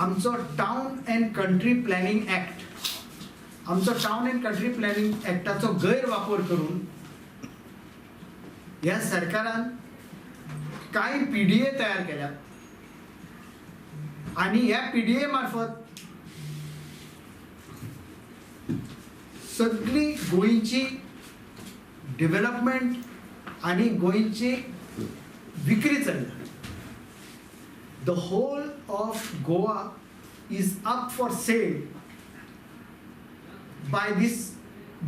आमचो town and country planning act, आमचो town and country planning ऍक्टाचो गैरवापर करून ह्या सरकारान काही PDA तयार केल्यात आणि ह्या PDA मार्फत सगळी गोंयची डेव्हलपमेंट आणि गोंयची विक्री चल्ला. The whole of Goa is up for sale by this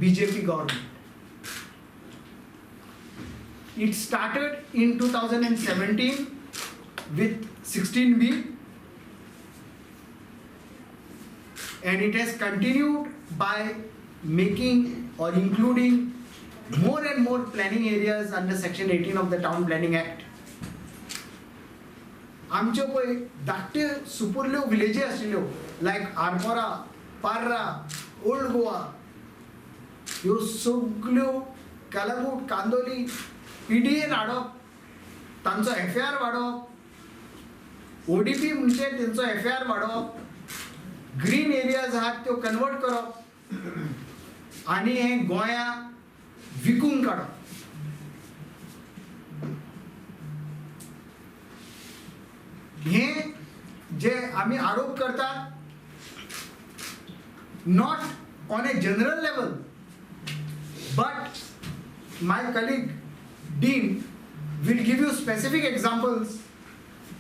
BJP government. It started in 2017 with 16B and it has continued by making or including more and more planning areas under Section 18 of the Town Planning Act. आमच्यो पळय धाकट्यो सुपुर्ल्यो विलेजी आशिल्ल्यो लायक Arpora, Parra, old Goa, ह्यो सगळ्यो कालागूट, Candolim PDA हाडप, तांचो FAR वाडोवप, ODP म्हणजे तेंचो FAR वाडोवप, ग्रीन एरियाज आहात त्यो कन्वर्ट करप आनी हे गोंया विकूंक काडप. हे जे आम्ही आरोप करतात not on a general level, but my colleague Dean will give you specific examples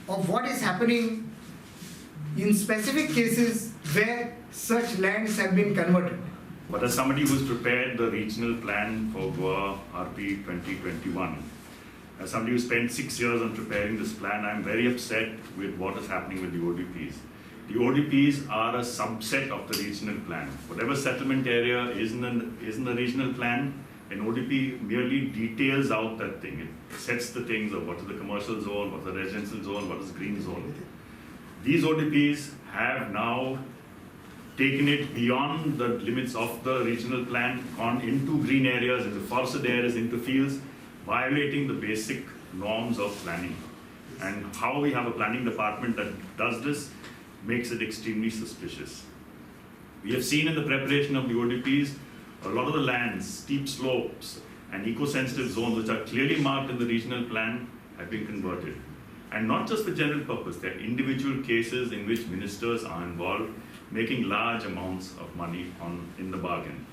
of what is happening in specific cases where such lands have been converted. But as somebody who's prepared the regional plan for Goa RP 2021, as somebody who spent 6 years on preparing this plan, I'm very upset with what is happening with the ODPs. The ODPs are a subset of the regional plan. Whatever settlement area is in the regional plan, an ODP merely details out that thing. It sets the things of what is the commercial zone, what is the residential zone, what is the green zone. These ODPs have now taken it beyond the limits of the regional plan, gone into green areas, into forested areas, into fields, violating the basic norms of planning. And how we have a planning department that does this makes it extremely suspicious. We have seen in the preparation of the ODPs, a lot of the lands, steep slopes, and eco-sensitive zones which are clearly marked in the regional plan have been converted. And not just for general purpose, there are individual cases in which ministers are involved, making large amounts of money in the bargain.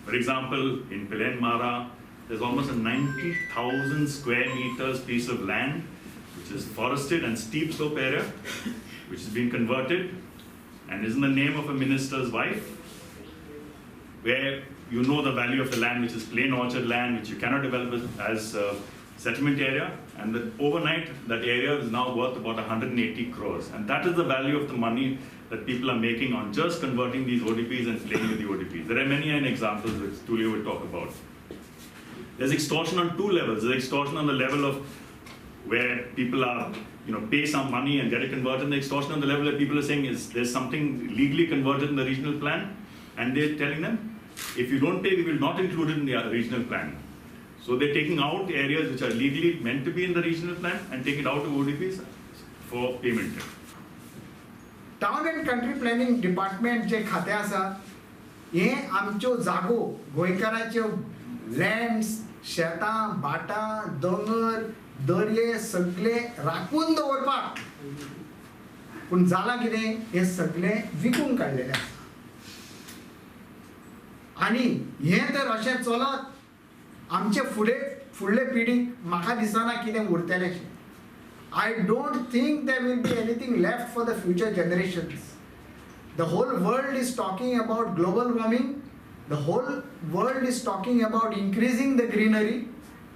For example, in Pilen Mara, there's almost a 90,000 square meters piece of land, which is forested and steep slope area, which has been converted and is in the name of a minister's wife, where you know the value of the land, which is plain orchard land, which you cannot develop as a settlement area, and that overnight that area is now worth about 180 crores. And that is the value of the money that people are making on just converting these ODPs and playing with the ODPs. There are many examples which Tulio will talk about. There's extortion on two levels. There's extortion on the level of where people are, pay some money and get it converted. And the extortion on the level that people are saying is there's something legally converted in the regional plan, and they're telling them, if you don't pay, we will not include it in the regional plan. So they're taking out areas which are legally meant to be in the regional plan and take it out of ODPs for payment. Town and country planning department जे खाते आसा, हे आमच्यो जागो गोंयकाराच्यो lands, शेतां, भाटां, दोंगर, दर्ये सगळे राखून दवरपाक, पूण जालां कितें, हे सगळे विकून काडलेले आसा. आनी हें तर अशें चलत आमचे फुडले पिढीक म्हाका दिसना कितें उरतलें. I don't think there will be anything left for the future generations. The whole world is talking about global warming. The whole world is talking about increasing the greenery.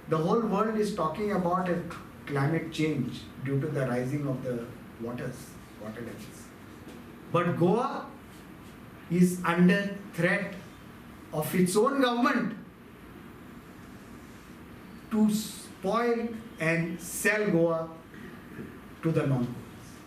The whole world is talking about a climate change due to the rising of the water levels. But Goa is under threat of its own government to spoil and sell Goa to the non-Goa.